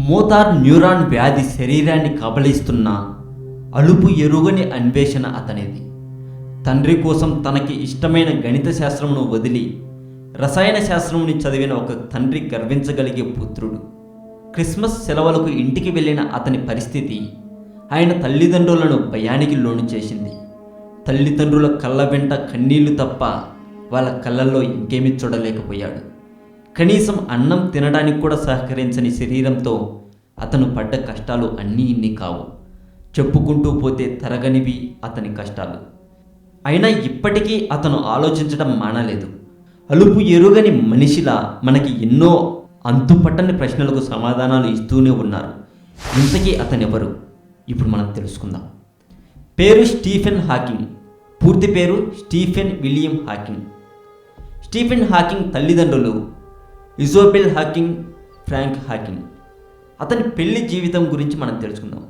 Motor neuron వ్యాధి శరీరాన్ని కబళిస్తున్న అలుపు ఎరుగని అన్వేషణ అతనిది. తండ్రి కోసం తనకి ఇష్టమైన గణిత శాస్త్రమును వదిలి రసాయన శాస్త్రముని చదివిన ఒక తండ్రి గర్వించగలిగే పుత్రుడు. క్రిస్మస్ సెలవులకు ఇంటికి వెళ్ళిన అతని పరిస్థితి ఆయన తల్లిదండ్రులను భయానికి లోను చేసింది. తల్లిదండ్రుల కళ్ళ వెంట కన్నీళ్లు తప్ప వాళ్ళ కళ్ళల్లో ఇంకేమీ చూడలేకపోయాడు. కనీసం అన్నం తినడానికి కూడా సహకరించని శరీరంతో అతను పడ్డ కష్టాలు అన్నీ ఇన్ని కావు. చెప్పుకుంటూ పోతే తరగనివి అతని కష్టాలు. అయినా ఇప్పటికీ అతను ఆలోచించడం మానలేదు. అలుపు ఎరుగని మనిషిలా మనకి ఎన్నో అంతుపట్టని ప్రశ్నలకు సమాధానాలు ఇస్తూనే ఉన్నారు. ఇంతకీ అతనెవరు? ఇప్పుడు మనం తెలుసుకుందాం. పేరు స్టీఫెన్ హాకింగ్. పూర్తి పేరు Stephen William Hawking. Stephen Hawking తల్లిదండ్రులు ఇజోబెల్ హాకింగ్, ఫ్రాంక్ హాకింగ్. అతని పెళ్లి జీవితం గురించి మనం తెలుసుకుందాం.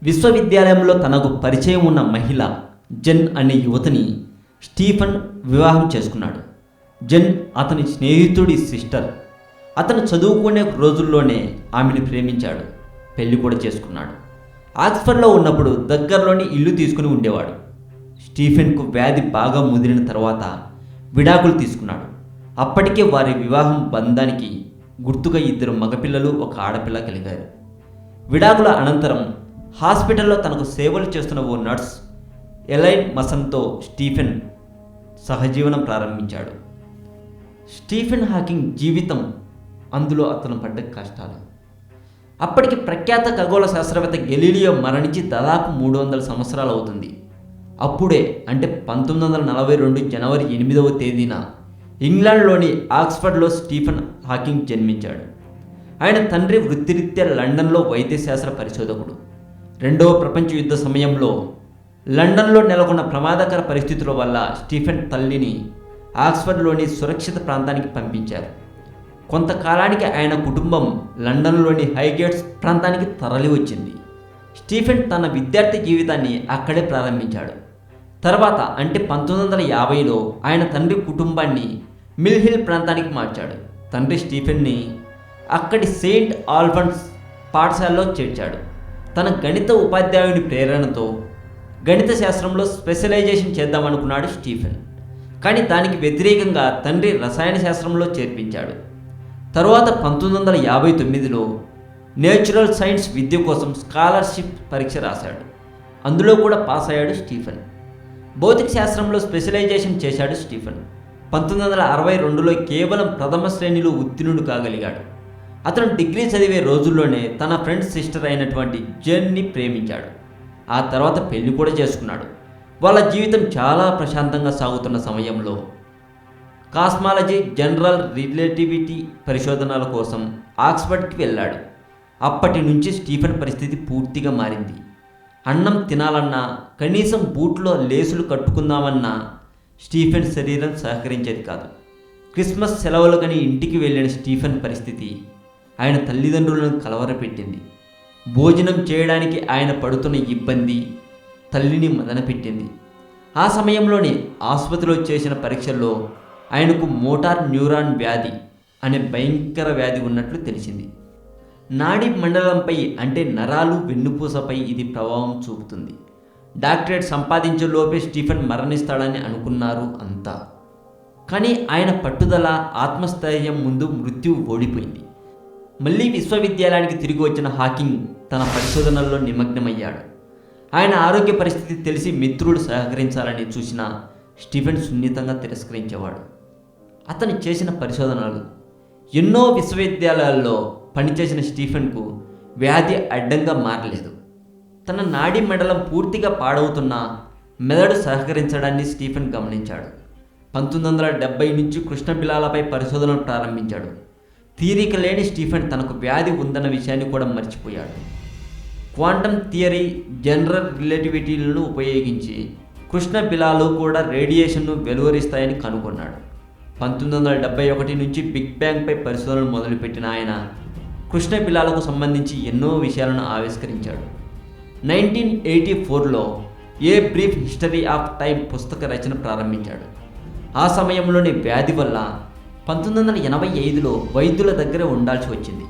విశ్వవిద్యాలయంలో తనకు పరిచయం ఉన్న మహిళ జెన్ అనే యువతిని స్టీఫెన్ వివాహం చేసుకున్నాడు. జెన్ అతని స్నేహితుడి సిస్టర్. అతను చదువుకునే రోజుల్లోనే ఆమెను ప్రేమించాడు, పెళ్లి కూడా చేసుకున్నాడు. ఆక్స్ఫర్డ్లో ఉన్నప్పుడు దగ్గరలోని ఇల్లు తీసుకుని ఉండేవాడు. స్టీఫెన్కు వ్యాధి బాగా ముదిరిన తర్వాత విడాకులు తీసుకున్నాడు. అప్పటికే వారి వివాహం బంధానికి గుర్తుగా 2 మగపిల్లలు, 1 ఆడపిల్ల కలిగారు. విడాకుల అనంతరం హాస్పిటల్లో తనకు సేవలు చేస్తున్న ఓ నర్స్ ఎలైన్ మసన్తో స్టీఫెన్ సహజీవనం ప్రారంభించాడు. స్టీఫెన్ హాకింగ్ జీవితం, అందులో అతను పడ్డ కష్టాలు. అప్పటికి ప్రఖ్యాత ఖగోళ శాస్త్రవేత్త గెలీలియో మరణించి దాదాపు 300 సంవత్సరాలు అవుతుంది. అప్పుడే అంటే 1942 జనవరి 8వ తేదీన ఇంగ్లాండ్లోని ఆక్స్ఫర్డ్లో స్టీఫెన్ హాకింగ్ జన్మించాడు. ఆయన తండ్రి వృత్తిరీత్యా లండన్లో వైద్యశాస్త్ర పరిశోధకుడు. 2వ ప్రపంచ యుద్ధ సమయంలో లండన్లో నెలకొన్న ప్రమాదకర పరిస్థితుల వల్ల స్టీఫెన్ తల్లిని ఆక్స్ఫర్డ్లోని సురక్షిత ప్రాంతానికి పంపించారు. కొంతకాలానికి ఆయన కుటుంబం లండన్లోని హైగేట్స్ ప్రాంతానికి తరలి వచ్చింది. స్టీఫెన్ తన విద్యార్థి జీవితాన్ని అక్కడే ప్రారంభించాడు. తర్వాత అంటే 1950లో ఆయన తండ్రి కుటుంబాన్ని మిల్ హిల్ ప్రాంతానికి మార్చాడు. తండ్రి స్టీఫెన్ని అక్కడి సెయింట్ ఆల్ఫన్స్ పాఠశాలలో చేర్చాడు. తన గణిత ఉపాధ్యాయుని ప్రేరణతో గణిత శాస్త్రంలో స్పెషలైజేషన్ చేద్దామనుకున్నాడు స్టీఫెన్. కానీ దానికి వ్యతిరేకంగా తండ్రి రసాయన శాస్త్రంలో చేర్పించాడు. తరువాత 1959లో నేచురల్ సైన్స్ విద్య కోసం స్కాలర్షిప్ పరీక్ష రాశాడు. అందులో కూడా పాస్ అయ్యాడు స్టీఫెన్. భౌతిక శాస్త్రంలో స్పెషలైజేషన్ చేశాడు స్టీఫెన్. 1962లో కేవలం ప్రథమ శ్రేణిలో ఉత్తీర్ణుడు కాగలిగాడు. అతను డిగ్రీ చదివే రోజుల్లోనే తన ఫ్రెండ్ సిస్టర్ అయినటువంటి జెన్ని ప్రేమించాడు. ఆ తర్వాత పెళ్లి కూడా చేసుకున్నాడు. వాళ్ళ జీవితం చాలా ప్రశాంతంగా సాగుతున్న సమయంలో కాస్మాలజీ, జనరల్ రిలేటివిటీ పరిశోధనల కోసం ఆక్స్ఫర్డ్కి వెళ్ళాడు. అప్పటి నుంచి స్టీఫెన్ పరిస్థితి పూర్తిగా మారింది. అన్నం తినాలన్నా, కనీసం బూట్లో లేసులు కట్టుకుందామన్నా స్టీఫెన్ శరీరం సహకరించేది కాదు. క్రిస్మస్ సెలవులకని ఇంటికి వెళ్ళిన స్టీఫెన్ పరిస్థితి ఆయన తల్లిదండ్రులను కలవరపెట్టింది. భోజనం చేయడానికి ఆయన పడుతున్న ఇబ్బంది తల్లిని మదనపెట్టింది. ఆ సమయంలోనే ఆసుపత్రిలో చేసిన పరీక్షల్లో ఆయనకు మోటార్ న్యూరాన్ వ్యాధి అనే భయంకర వ్యాధి ఉన్నట్లు తెలిసింది. నాడీ మండలంపై అంటే నరాలు, వెన్నుపూసపై ఇది ప్రభావం చూపుతుంది. డాక్టరేట్ సంపాదించే లోపే స్టీఫెన్ మరణిస్తాడని అనుకున్నారు అంతా. కానీ ఆయన పట్టుదల, ఆత్మస్థైర్యం ముందు మృత్యువు ఓడిపోయింది. మళ్ళీ విశ్వవిద్యాలయానికి తిరిగి వచ్చిన హాకింగ్ తన పరిశోధనల్లో నిమగ్నమయ్యాడు. ఆయన ఆరోగ్య పరిస్థితి తెలిసి మిత్రుడు సహకరించాలని చూసిన స్టీఫెన్ సున్నితంగా తిరస్కరించేవాడు. అతను చేసిన పరిశోధనలు ఎన్నో విశ్వవిద్యాలయాల్లో పనిచేసిన స్టీఫెన్కు వ్యాధి అడ్డంగా మారలేదు. తన నాడీ మండలం పూర్తిగా పాడవుతున్న మెదడు సహకరించడాన్ని స్టీఫెన్ గమనించాడు. 1970 నుంచి కృష్ణబిలాలపై పరిశోధనలు ప్రారంభించాడు. తీరిక లేని స్టీఫెన్ తనకు వ్యాధి ఉందన్న విషయాన్ని కూడా మర్చిపోయాడు. క్వాంటమ్ థియరీ, జనరల్ రిలేటివిటీలను ఉపయోగించి కృష్ణబిలాలు కూడా రేడియేషన్ను వెలువరిస్తాయని కనుగొన్నాడు. 1971 నుంచి బిగ్ బ్యాంగ్పై పరిశోధనలు మొదలుపెట్టిన ఆయన కృష్ణబిలాలకు సంబంధించి ఎన్నో విషయాలను ఆవిష్కరించాడు. 1984లో a brief history of time పుస్తక రచన ప్రారంభించాడు. ఆ సమయంలోని వ్యాధి వల్ల 1985లో వైద్యుల దగ్గర ఉండాల్సి వచ్చింది.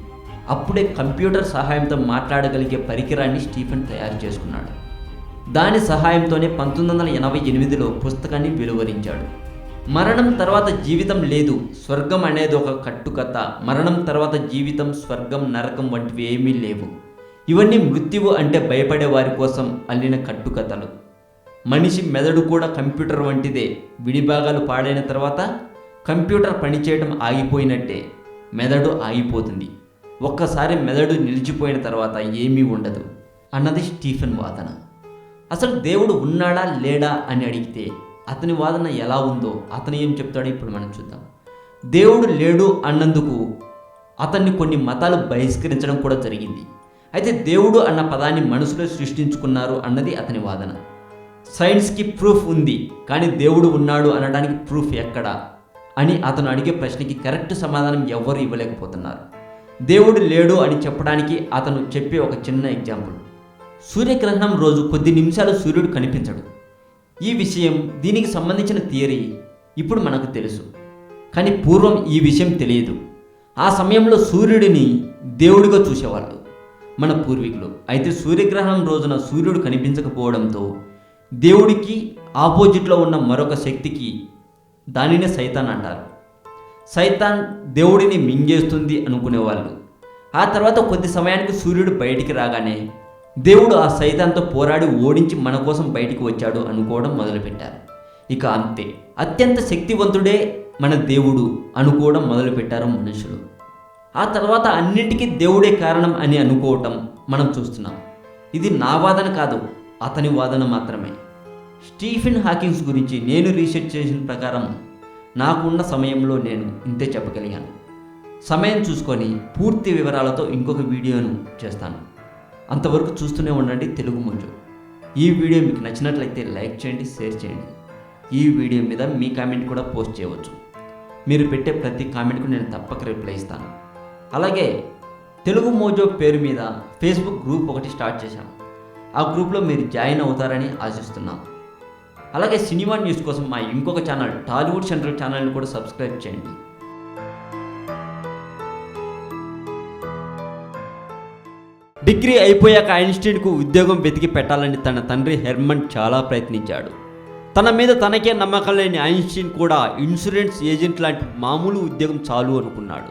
అప్పుడే కంప్యూటర్ సహాయంతో మాట్లాడగలిగే పరికరాన్ని స్టీఫెన్ తయారు చేసుకున్నాడు. దాని సహాయంతోనే 1988లో పుస్తకాన్ని వెలువరించాడు. మరణం తర్వాత జీవితం లేదు, స్వర్గం అనేది ఒక కట్టుకథ, మరణం తర్వాత జీవితం, స్వర్గం, నరకం వంటివి ఏమీ లేవు, ఇవన్నీ మృత్యువు అంటే భయపడే వారి కోసం అల్లిన కట్టుకథలు. మనిషి మెదడు కూడా కంప్యూటర్ వంటిదే, విడిభాగాలు పాడైన తర్వాత కంప్యూటర్ పనిచేయడం ఆగిపోయినట్టే మెదడు ఆగిపోతుంది. ఒక్కసారి మెదడు నిలిచిపోయిన తర్వాత ఏమీ ఉండదు అన్నది స్టీఫెన్ వాదన. అసలు దేవుడు ఉన్నాడా లేడా అని అడిగితే అతని వాదన ఎలా ఉందో అతను ఏం చెప్తాడో ఇప్పుడు మనం చూద్దాం. దేవుడు లేడు అన్నందుకు అతన్ని కొన్ని మతాలు బహిష్కరించడం కూడా జరిగింది. అయితే దేవుడు అన్న పదాన్ని మనుషులే సృష్టించుకున్నారు అన్నది అతని వాదన. సైన్స్కి ప్రూఫ్ ఉంది, కానీ దేవుడు ఉన్నాడు అనడానికి ప్రూఫ్ ఎక్కడా అని అతను అడిగే ప్రశ్నకి కరెక్ట్ సమాధానం ఎవ్వరూ ఇవ్వలేకపోతున్నారు. దేవుడు లేడు అని చెప్పడానికి అతను చెప్పే ఒక చిన్న ఎగ్జాంపుల్. సూర్యగ్రహణం రోజు కొద్ది నిమిషాలు సూర్యుడు కనిపించడు. ఈ విషయం, దీనికి సంబంధించిన థియరీ ఇప్పుడు మనకు తెలుసు, కానీ పూర్వం ఈ విషయం తెలియదు. ఆ సమయంలో సూర్యుడిని దేవుడిగా చూసేవాళ్ళు మన పూర్వీకులు. అయితే సూర్యగ్రహణం రోజున సూర్యుడు కనిపించకపోవడంతో దేవుడికి ఆపోజిట్లో ఉన్న మరొక శక్తికి, దానినే సైతాన్ అంటారు, సైతాన్ దేవుడిని మింగేస్తుంది అనుకునేవాళ్ళు. ఆ తర్వాత కొద్ది సమయానికి సూర్యుడు బయటికి రాగానే దేవుడు ఆ సైతాన్తో పోరాడి ఓడించి మన కోసం బయటికి వచ్చాడు అనుకోవడం మొదలుపెట్టారు. ఇక అంతే, అత్యంత శక్తివంతుడే మన దేవుడు అనుకోవడం మొదలుపెట్టారు మనుషులు. ఆ తర్వాత అన్నింటికీ దేవుడే కారణం అని అనుకోవటం మనం చూస్తున్నాం. ఇది నా వాదన కాదు, అతని వాదన మాత్రమే. స్టీఫెన్ హాకింగ్స్ గురించి నేను రీసెర్చ్ చేసిన ప్రకారం నాకున్న సమయంలో నేను ఇంతే చెప్పగలిగాను. సమయం చూసుకొని పూర్తి వివరాలతో ఇంకొక వీడియోను చేస్తాను. అంతవరకు చూస్తూనే ఉండండి తెలుగు మోజో. ఈ వీడియో మీకు నచ్చినట్లయితే లైక్ చేయండి, షేర్ చేయండి. ఈ వీడియో మీద మీ కామెంట్ కూడా పోస్ట్ చేయవచ్చు. మీరు పెట్టే ప్రతి కామెంట్కు నేను తప్పక రిప్లై ఇస్తాను. అలాగే తెలుగు మోజో పేరు మీద ఫేస్బుక్ గ్రూప్ ఒకటి స్టార్ట్ చేశాం. ఆ గ్రూప్లో మీరు జాయిన్ అవుతారని ఆశిస్తున్నాం. అలాగే సినిమా న్యూస్ కోసం మా ఇంకొక ఛానల్ టాలీవుడ్ సెంట్రల్ ఛానల్ని కూడా సబ్స్క్రైబ్ చేయండి. డిగ్రీ అయిపోయాక ఐన్స్టీన్కు ఉద్యోగం వెతికి పెట్టాలని తన తండ్రి హెర్మన్ చాలా ప్రయత్నించాడు. తన మీద తనకే నమ్మకం లేని ఐన్స్టీన్ కూడా ఇన్సూరెన్స్ ఏజెంట్ లాంటి మామూలు ఉద్యోగం చాలు అనుకున్నాడు.